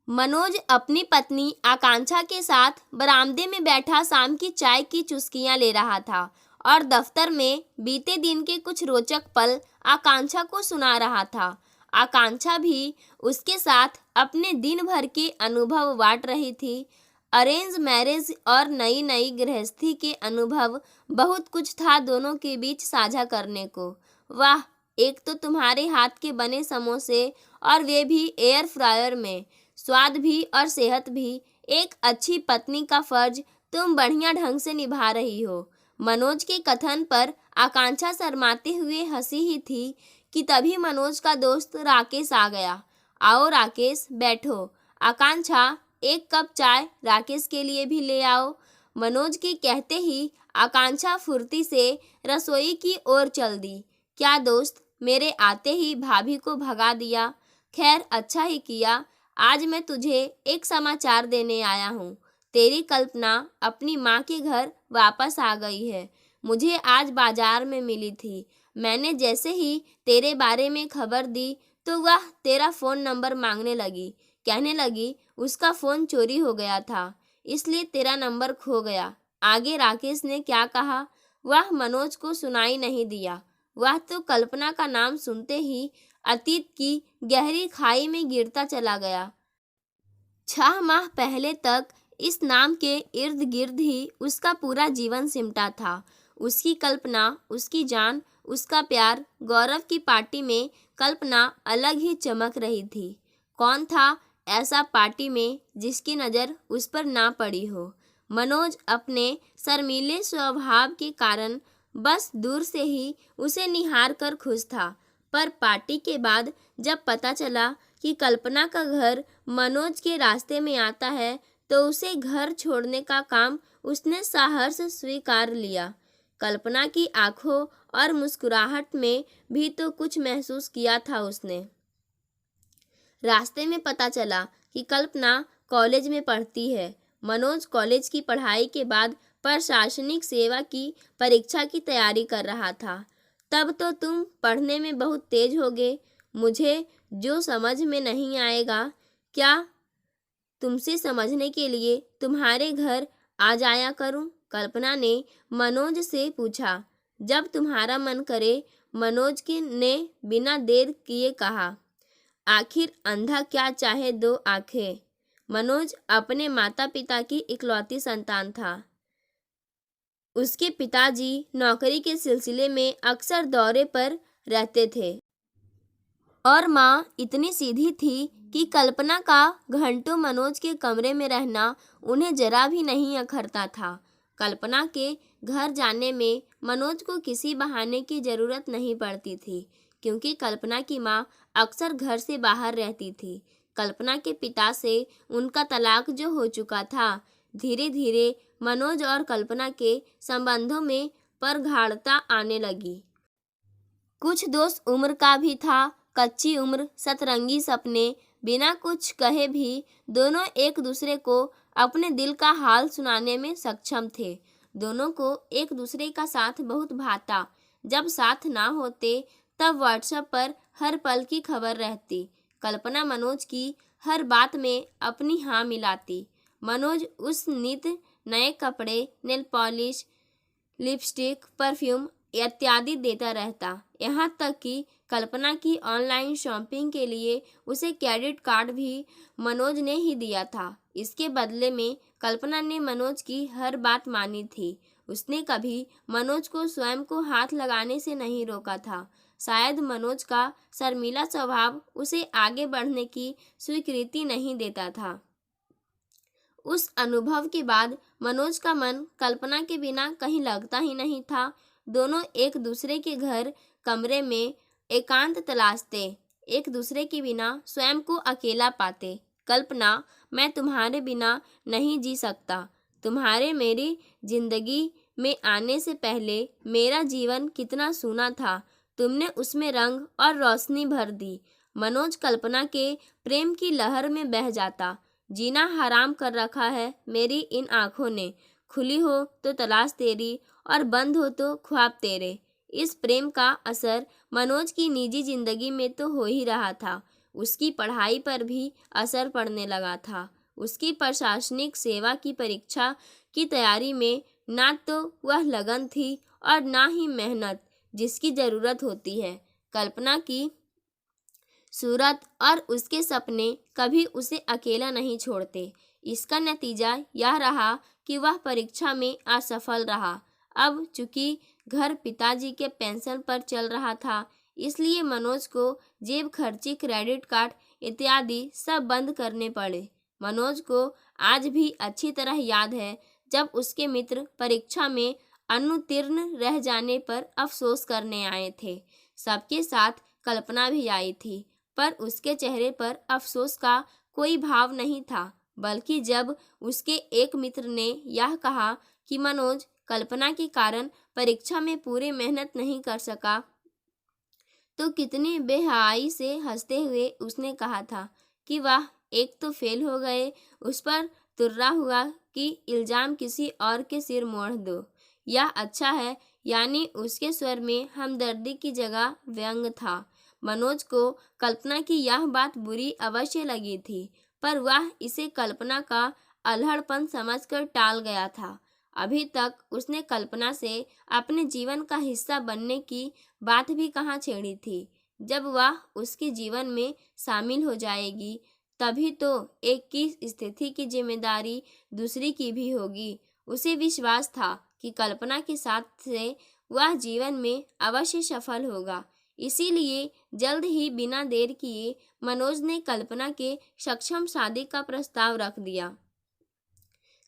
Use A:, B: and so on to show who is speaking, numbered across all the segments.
A: मनोज अपनी पत्नी आकांक्षा के साथ बरामदे में बैठा शाम की चाय की चुस्कियां ले रहा था और दफ्तर में बीते दिन के कुछ रोचक पल आकांक्षा को सुना रहा था। आकांक्षा भी उसके साथ अपने दिन भर के अनुभव बांट रही थी। अरेंज मैरिज और नई नई गृहस्थी के अनुभव, बहुत कुछ था दोनों के बीच साझा करने को। वाह, एक तो तुम्हारे हाथ के बने समोसे, और वे भी एयर फ्रायर में। स्वाद भी और सेहत भी। एक अच्छी पत्नी का फर्ज तुम बढ़िया ढंग से निभा रही हो। मनोज के कथन पर आकांक्षा शर्माते हुए हंसी ही थी कि तभी मनोज का दोस्त राकेश आ गया। आओ राकेश, बैठो। आकांक्षा, एक कप चाय राकेश के लिए भी ले आओ। मनोज के कहते ही आकांक्षा फुर्ती से रसोई की ओर चल दी। क्या दोस्त, मेरे आते ही भाभी को भगा दिया? खैर, अच्छा ही किया। आज मैं तुझे एक समाचार देने आया हूँ। तेरी कल्पना अपनी माँ के घर वापस आ गई है। मुझे आज बाजार में मिली थी। मैंने जैसे ही तेरे बारे में खबर दी तो वह तेरा फ़ोन नंबर मांगने लगी। कहने लगी उसका फ़ोन चोरी हो गया था, इसलिए तेरा नंबर खो गया। आगे राकेश ने क्या कहा वह मनोज को सुनाई नहीं दिया। वह तो कल्पना का नाम सुनते ही अतीत की गहरी खाई में गिरता चला गया। 6 माह पहले तक इस नाम के इर्द गिर्द ही उसका पूरा जीवन सिमटा था। उसकी कल्पना, उसकी जान, उसका प्यार। गौरव की पार्टी में कल्पना अलग ही चमक रही थी। कौन था ऐसा पार्टी में जिसकी नज़र उस पर ना पड़ी हो? मनोज अपने शर्मीले स्वभाव के कारण बस दूर से ही उसे निहार कर खुश था, पर पार्टी के बाद जब पता चला कि कल्पना का घर मनोज के रास्ते में आता है तो उसे घर छोड़ने का काम उसने साहस स्वीकार लिया। कल्पना की आंखों और मुस्कुराहट में भी तो कुछ महसूस किया था उसने। रास्ते में पता चला कि कल्पना कॉलेज में पढ़ती है। मनोज कॉलेज की पढ़ाई के बाद प्रशासनिक सेवा की परीक्षा की तैयारी कर रहा था। तब तो तुम पढ़ने में बहुत तेज होगे। मुझे जो समझ में नहीं आएगा, क्या तुमसे समझने के लिए तुम्हारे घर आ जाया करूं? कल्पना ने मनोज से पूछा। जब तुम्हारा मन करे, मनोज के ने बिना देर किए कहा। आखिर अंधा क्या चाहे दो आंखें। मनोज अपने माता पिता की इकलौती संतान था। उसके पिताजी नौकरी के सिलसिले में अक्सर दौरे पर रहते थे और माँ इतनी सीधी थी कि कल्पना का घंटों मनोज के कमरे में रहना उन्हें जरा भी नहीं अखरता था। कल्पना के घर जाने में मनोज को किसी बहाने की ज़रूरत नहीं पड़ती थी, क्योंकि कल्पना की माँ अक्सर घर से बाहर रहती थी। कल्पना के पिता से उनका तलाक जो हो चुका था, धीरे धीरे मनोज और कल्पना के संबंधों में परघाड़ता आने लगी। कुछ दोष उम्र का भी था। कच्ची उम्र, सतरंगी सपने। बिना कुछ कहे भी दोनों एक दूसरे को अपने दिल का हाल सुनाने में सक्षम थे। दोनों को एक दूसरे का साथ बहुत भाता। जब साथ ना होते तब व्हाट्सएप पर हर पल की खबर रहती। कल्पना मनोज की हर बात में अपनी हाँ मिलाती। मनोज उस नित नए कपड़े, नेल पॉलिश, लिपस्टिक, परफ्यूम इत्यादि देता रहता। यहाँ तक कि कल्पना की ऑनलाइन शॉपिंग के लिए उसे क्रेडिट कार्ड भी मनोज ने ही दिया था। इसके बदले में कल्पना ने मनोज की हर बात मानी थी। उसने कभी मनोज को स्वयं को हाथ लगाने से नहीं रोका था। शायद मनोज का शर्मीला स्वभाव उसे आगे बढ़ने की स्वीकृति नहीं देता था। उस अनुभव के बाद मनोज का मन कल्पना के बिना कहीं लगता ही नहीं था। दोनों एक दूसरे के घर कमरे में एकांत तलाशते, एक दूसरे के बिना स्वयं को अकेला पाते। कल्पना, मैं तुम्हारे बिना नहीं जी सकता। तुम्हारे मेरी जिंदगी में आने से पहले मेरा जीवन कितना सूना था, तुमने उसमें रंग और रोशनी भर दी। मनोज कल्पना के प्रेम की लहर में बह जाता। जीना हराम कर रखा है मेरी इन आँखों ने। खुली हो तो तलाश तेरी और बंद हो तो ख्वाब तेरे। इस प्रेम का असर मनोज की निजी जिंदगी में तो हो ही रहा था। उसकी पढ़ाई पर भी असर पड़ने लगा था। उसकी प्रशासनिक सेवा की परीक्षा की तैयारी में ना तो वह लगन थी और ना ही मेहनत जिसकी ज़रूरत होती है। कल्पना की सूरत और उसके सपने कभी उसे अकेला नहीं छोड़ते। इसका नतीजा यह रहा कि वह परीक्षा में असफल रहा। अब चूंकि घर पिताजी के पेंशन पर चल रहा था, इसलिए मनोज को जेब खर्ची, क्रेडिट कार्ड इत्यादि सब बंद करने पड़े। मनोज को आज भी अच्छी तरह याद है जब उसके मित्र परीक्षा में अनुत्तीर्ण रह जाने पर अफसोस करने आए थे। सबके साथ कल्पना भी आई थी, पर उसके चेहरे पर अफसोस का कोई भाव नहीं था, बल्कि जब उसके एक मित्र ने यह कहा कि मनोज कल्पना के कारण परीक्षा में पूरी मेहनत नहीं कर सका, तो कितनी बेहयाई से हंसते हुए उसने कहा था कि वाह, एक तो फेल हो गए, उस पर तुर्रा हुआ कि इल्ज़ाम किसी और के सिर मोड़ दो। यह अच्छा है। यानी उसके स्वर में हमदर्दी की जगह व्यंग था। मनोज को कल्पना की यह बात बुरी अवश्य लगी थी, पर वह इसे कल्पना का अल्हड़पन समझकर टाल गया था। अभी तक उसने कल्पना से अपने जीवन का हिस्सा बनने की बात भी कहाँ छेड़ी थी। जब वह उसके जीवन में शामिल हो जाएगी, तभी तो एक की स्थिति की जिम्मेदारी दूसरी की भी होगी। उसे विश्वास था कि कल्पना के साथ से वह जीवन में अवश्य सफल होगा। इसीलिए जल्द ही बिना देर किए मनोज ने कल्पना के सक्षम शादी का प्रस्ताव रख दिया।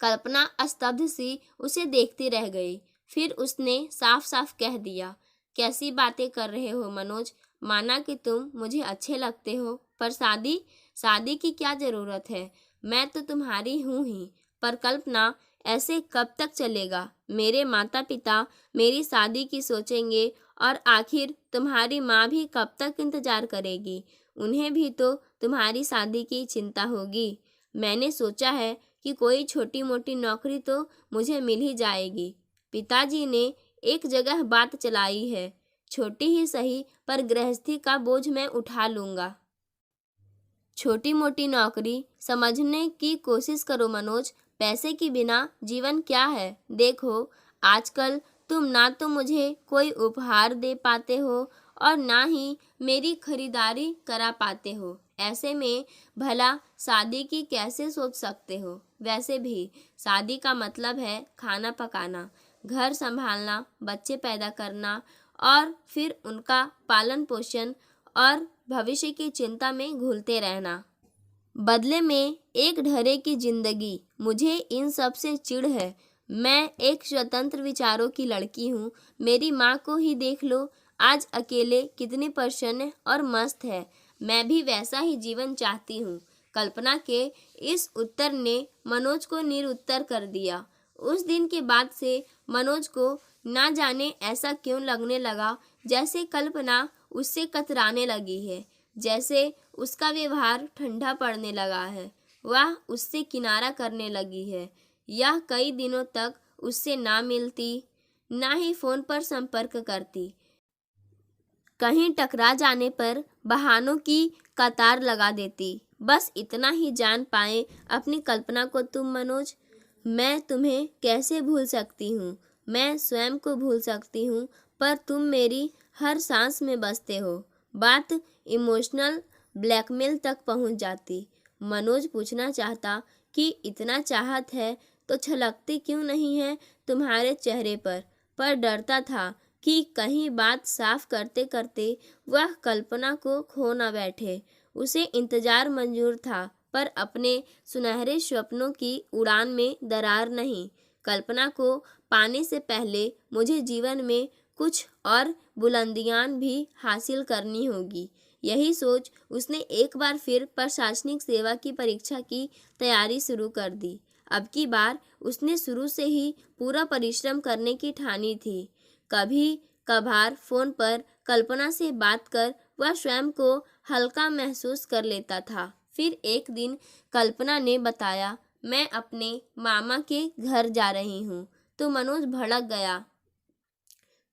A: कल्पना स्तब्ध सी उसे देखती रह गई। फिर उसने साफ साफ कह दिया, कैसी बातें कर रहे हो मनोज? माना कि तुम मुझे अच्छे लगते हो, पर शादी की क्या ज़रूरत है? मैं तो तुम्हारी हूँ ही। पर कल्पना, ऐसे कब तक चलेगा? मेरे माता पिता मेरी शादी की सोचेंगे और आखिर तुम्हारी माँ भी कब तक इंतज़ार करेगी? उन्हें भी तो तुम्हारी शादी की चिंता होगी। मैंने सोचा है कि कोई छोटी मोटी नौकरी तो मुझे मिल ही जाएगी। पिताजी ने एक जगह बात चलाई है, छोटी ही सही पर गृहस्थी का बोझ मैं उठा लूँगा। छोटी मोटी नौकरी समझने की कोशिश करो मनोज। पैसे के बिना जीवन क्या है? देखो, आजकल तुम ना तो मुझे कोई उपहार दे पाते हो और ना ही मेरी खरीदारी करा पाते हो। ऐसे में भला शादी की कैसे सोच सकते हो? वैसे भी शादी का मतलब है खाना पकाना, घर संभालना, बच्चे पैदा करना और फिर उनका पालन पोषण और भविष्य की चिंता में घुलते रहना। बदले में एक ढरे की जिंदगी। मुझे इन सब से चिढ़ है। मैं एक स्वतंत्र विचारों की लड़की हूँ। मेरी माँ को ही देख लो, आज अकेले कितनी प्रसन्न और मस्त है। मैं भी वैसा ही जीवन चाहती हूँ। कल्पना के इस उत्तर ने मनोज को निरुत्तर कर दिया। उस दिन के बाद से मनोज को ना जाने ऐसा क्यों लगने लगा जैसे कल्पना उससे कतराने लगी है, जैसे उसका व्यवहार ठंडा पड़ने लगा है, वह उससे किनारा करने लगी है। यह कई दिनों तक उससे ना मिलती, ना ही फ़ोन पर संपर्क करती। कहीं टकरा जाने पर बहानों की कतार लगा देती। बस इतना ही जान पाए अपनी कल्पना को तुम मनोज। मैं तुम्हें कैसे भूल सकती हूँ? मैं स्वयं को भूल सकती हूँ, पर तुम मेरी हर सांस में बसते हो। बात इमोशनल ब्लैकमेल तक पहुँच जाती। मनोज पूछना चाहता कि इतना चाहत है तो छलकती क्यों नहीं है तुम्हारे चेहरे पर डरता था कि कहीं बात साफ करते करते वह कल्पना को खो न बैठे। उसे इंतजार मंजूर था, पर अपने सुनहरे स्वप्नों की उड़ान में दरार नहीं। कल्पना को पाने से पहले मुझे जीवन में कुछ और बुलंदियां भी हासिल करनी होगी। यही सोच उसने एक बार फिर प्रशासनिक सेवा की परीक्षा की तैयारी शुरू कर दी। अब की बार उसने शुरू से ही पूरा परिश्रम करने की ठानी थी। कभी कभार फ़ोन पर कल्पना से बात कर वह स्वयं को हल्का महसूस कर लेता था। फिर एक दिन कल्पना ने बताया, मैं अपने मामा के घर जा रही हूँ, तो मनोज भड़क गया।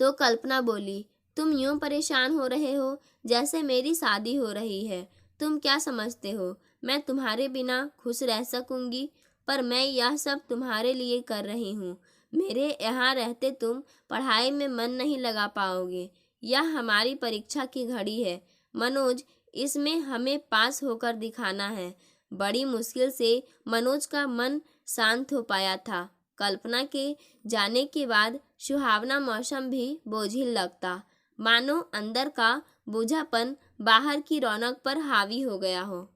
A: तो कल्पना बोली, तुम यूं परेशान हो रहे हो जैसे मेरी शादी हो रही है। तुम क्या समझते हो मैं तुम्हारे बिना खुश रह सकूंगी? पर मैं यह सब तुम्हारे लिए कर रही हूँ। मेरे यहाँ रहते तुम पढ़ाई में मन नहीं लगा पाओगे। यह हमारी परीक्षा की घड़ी है मनोज, इसमें हमें पास होकर दिखाना है। बड़ी मुश्किल से मनोज का मन शांत हो पाया था। कल्पना के जाने के बाद सुहावना मौसम भी बोझिल लगता, मानो अंदर का बोझापन बाहर की रौनक पर हावी हो गया हो।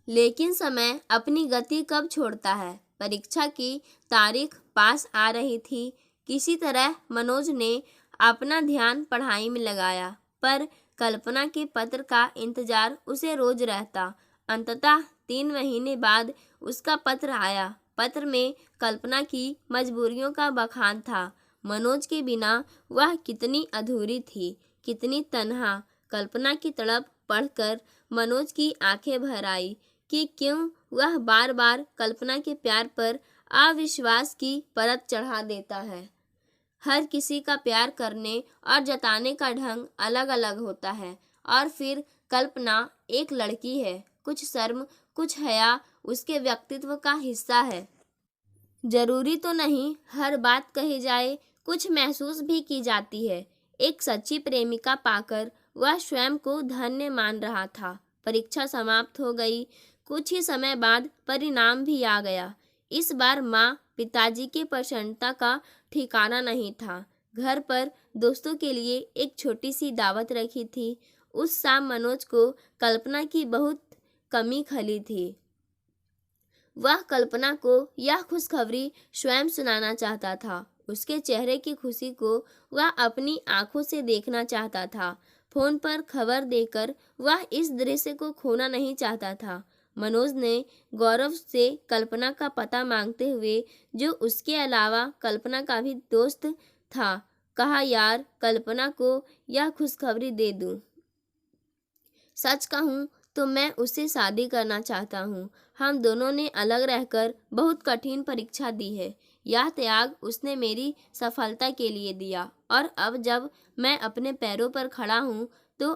A: लेकिन समय अपनी गति कब छोड़ता है। परीक्षा की तारीख पास आ रही थी। किसी तरह मनोज ने अपना ध्यान पढ़ाई में लगाया, पर कल्पना के पत्र का इंतजार उसे रोज रहता। अंततः 3 महीने बाद उसका पत्र आया। पत्र में कल्पना की मजबूरियों का बखान था। मनोज के बिना वह कितनी अधूरी थी, कितनी तन्हा। कल्पना की तड़प पढ़कर मनोज की आंखें भर आई कि क्यों वह बार बार कल्पना के प्यार पर अविश्वास की परत चढ़ा देता है। हर किसी का प्यार करने और जताने का ढंग अलग अलग होता है। और फिर कल्पना एक लड़की है, कुछ शर्म कुछ हया उसके व्यक्तित्व का हिस्सा है। जरूरी तो नहीं हर बात कही जाए, कुछ महसूस भी की जाती है। एक सच्ची प्रेमिका पाकर वह स्वयं को धन्य मान रहा था। परीक्षा समाप्त हो गई। कुछ ही समय बाद परिणाम भी आ गया। इस बार माँ पिताजी की प्रसन्नता का ठिकाना नहीं था। घर पर दोस्तों के लिए एक छोटी सी दावत रखी थी। उस शाम मनोज को कल्पना की बहुत कमी खली थी। वह कल्पना को यह खुशखबरी स्वयं सुनाना चाहता था। उसके चेहरे की खुशी को वह अपनी आंखों से देखना चाहता था। फोन पर खबर देकर वह इस दृश्य को खोना नहीं चाहता था। मनोज ने गौरव से कल्पना का पता मांगते हुए, जो उसके अलावा कल्पना का भी दोस्त था, कहा, यार कल्पना को यह खुशखबरी दे दूं। सच कहूँ तो मैं उससे शादी करना चाहता हूँ। हम दोनों ने अलग रहकर बहुत कठिन परीक्षा दी है। यह त्याग उसने मेरी सफलता के लिए दिया, और अब जब मैं अपने पैरों पर खड़ा हूँ तो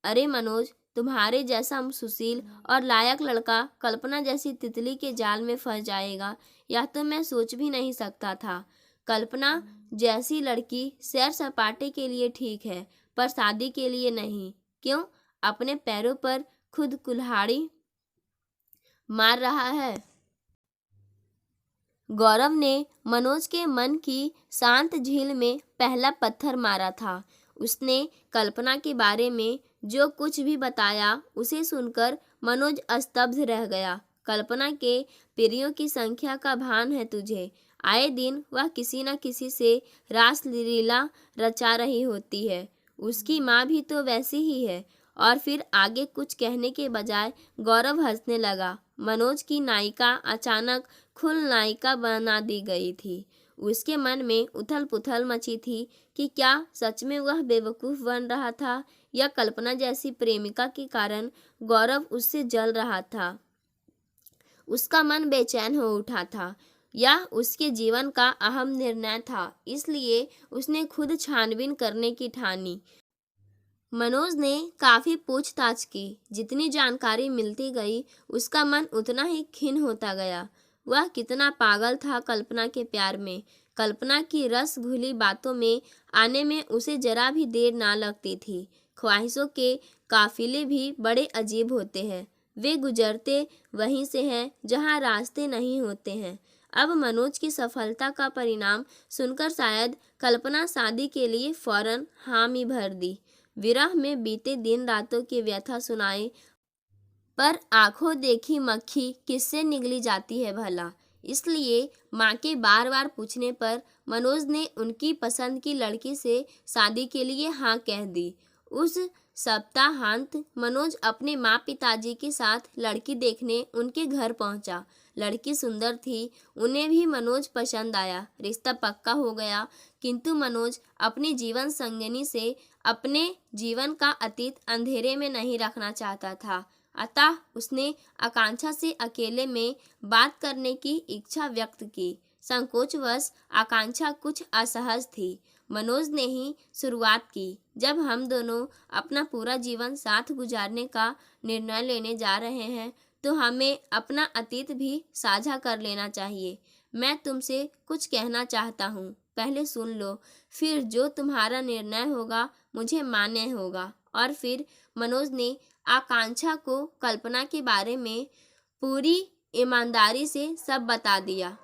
A: अरे मनोज, तुम्हारे जैसा सुशील और लायक लड़का कल्पना जैसी तितली के जाल में फंस जाएगा, यह तो मैं सोच भी नहीं सकता था। कल्पना जैसी लड़की सैर सपाटे के लिए ठीक है, पर शादी के लिए नहीं। क्यों? अपने पैरों पर खुद कुल्हाड़ी मार रहा है। गौरव ने मनोज के मन की शांत झील में पहला पत्थर मारा था। उसने कल्पना के बारे में जो कुछ भी बताया, उसे सुनकर मनोज स्तब्ध रह गया। कल्पना के प्रियों की संख्या का भान है तुझे। आए दिन वह किसी न किसी से रास लीला रचा रही होती है। उसकी माँ भी तो वैसी ही है। और फिर आगे कुछ कहने के बजाय गौरव हंसने लगा। मनोज की नायिका अचानक खुल नायिका बना दी गई थी। उसके मन में उथल पुथल मची थी कि क्या सच में वह बेवकूफ़ बन रहा था, या कल्पना जैसी प्रेमिका के कारण गौरव उससे जल रहा था। उसका मन बेचैन हो उठा था। यह उसके जीवन का अहम निर्णय था, इसलिए उसने खुद छानबीन करने की ठानी। मनोज ने काफ़ी पूछताछ की। जितनी जानकारी मिलती गई, उसका मन उतना ही खिन्न होता गया। वह कितना पागल था कल्पना के प्यार में। कल्पना की रस घुली बातों में आने में उसे जरा भी देर ना लगती थी। ख्वाहिशों के काफिले भी बड़े अजीब होते हैं। वे गुजरते वहीं से हैं जहां रास्ते नहीं होते हैं। अब मनोज की सफलता का परिणाम सुनकर शायद कल्पना शादी के लिए फौरन हामी भर दी। विरह में बीते दिन रातों की व्यथा सुनाए, पर आंखों देखी मक्खी किससे निगली जाती है भला। इसलिए माँ के बार बार पूछने पर मनोज ने उनकी पसंद की लड़की से शादी के लिए हाँ कह दी। उस सप्ताहांत मनोज अपने माँ पिताजी के साथ लड़की देखने उनके घर पहुंचा। लड़की सुंदर थी, उन्हें भी मनोज पसंद आया। रिश्ता पक्का हो गया, किंतु मनोज अपनी जीवन संगिनी से अपने जीवन का अतीत अंधेरे में नहीं रखना चाहता था। अतः उसने आकांक्षा से अकेले में बात करने की इच्छा व्यक्त की। संकोचवश आकांक्षा कुछ असहज थी। मनोज ने ही शुरुआत की। जब हम दोनों अपना पूरा जीवन साथ गुजारने का निर्णय लेने जा रहे हैं तो हमें अपना अतीत भी साझा कर लेना चाहिए। मैं तुमसे कुछ कहना चाहता हूँ, पहले सुन लो, फिर जो तुम्हारा निर्णय होगा मुझे मान्य होगा। और फिर मनोज ने आकांक्षा को कल्पना के बारे में पूरी ईमानदारी से सब बता दिया।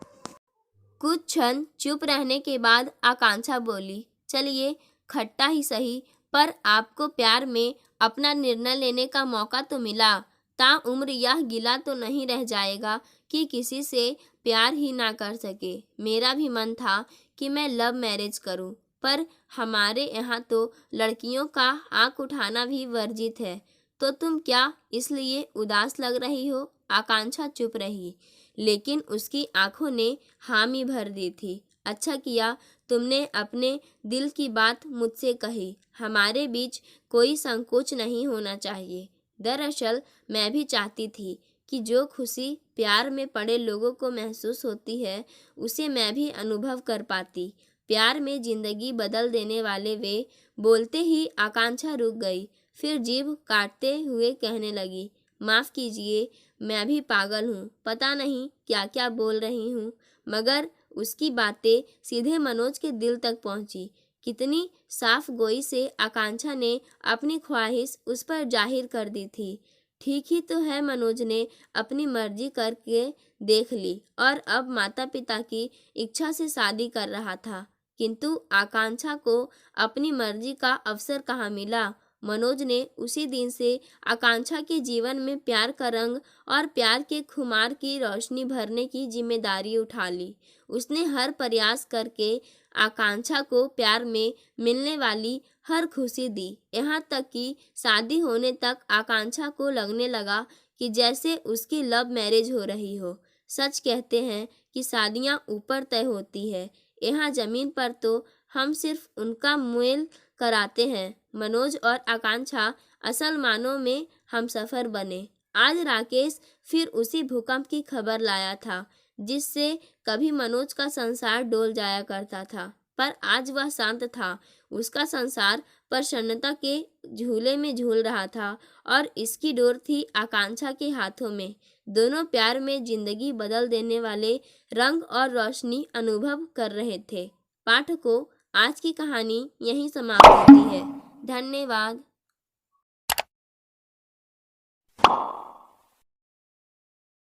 A: कुछ क्षण चुप रहने के बाद आकांक्षा बोली, चलिए खट्टा ही सही, पर आपको प्यार में अपना निर्णय लेने का मौका तो मिला। ताउम्र यह गिला तो नहीं रह जाएगा कि किसी से प्यार ही ना कर सके। मेरा भी मन था कि मैं लव मैरिज करूं, पर हमारे यहाँ तो लड़कियों का आंख उठाना भी वर्जित है। तो तुम क्या इसलिए उदास लग रही हो? आकांक्षा चुप रही, लेकिन उसकी आंखों ने हामी भर दी थी। अच्छा किया तुमने अपने दिल की बात मुझसे कही। हमारे बीच कोई संकोच नहीं होना चाहिए। दरअसल मैं भी चाहती थी कि जो खुशी प्यार में पड़े लोगों को महसूस होती है उसे मैं भी अनुभव कर पाती। प्यार में जिंदगी बदल देने वाले वे। बोलते ही आकांक्षा रुक गई, फिर जीभ काटते हुए कहने लगी, माफ़ कीजिए, मैं भी पागल हूँ, पता नहीं क्या क्या बोल रही हूँ। मगर उसकी बातें सीधे मनोज के दिल तक पहुँची। कितनी साफ गोई से आकांक्षा ने अपनी ख्वाहिश उस पर जाहिर कर दी थी। ठीक ही तो है, मनोज ने अपनी मर्जी करके देख ली और अब माता पिता की इच्छा से शादी कर रहा था। किंतु आकांक्षा को अपनी मर्जी का अवसर कहाँ मिला। मनोज ने उसी दिन से आकांक्षा के जीवन में प्यार का रंग और प्यार के खुमार की रोशनी भरने की जिम्मेदारी उठा ली। उसने हर प्रयास करके आकांक्षा को प्यार में मिलने वाली हर खुशी दी। यहाँ तक कि शादी होने तक आकांक्षा को लगने लगा कि जैसे उसकी लव मैरिज हो रही हो। सच कहते हैं कि शादियाँ ऊपर तय होती है, यहाँ जमीन पर तो हम सिर्फ उनका मेल कराते हैं। मनोज और आकांक्षा असल मानों में हमसफर बने। आज राकेश फिर उसी भूकंप की खबर लाया था जिससे कभी मनोज का संसार डोल जाया करता था, पर आज वह शांत था। उसका संसार प्रसन्नता के झूले में झूल रहा था और इसकी डोर थी आकांक्षा के हाथों में। दोनों प्यार में जिंदगी बदल देने वाले रंग और रोशनी अनुभव कर रहे थे। पाठकों, आज की कहानी यहीं समाप्त होती है। धन्यवाद।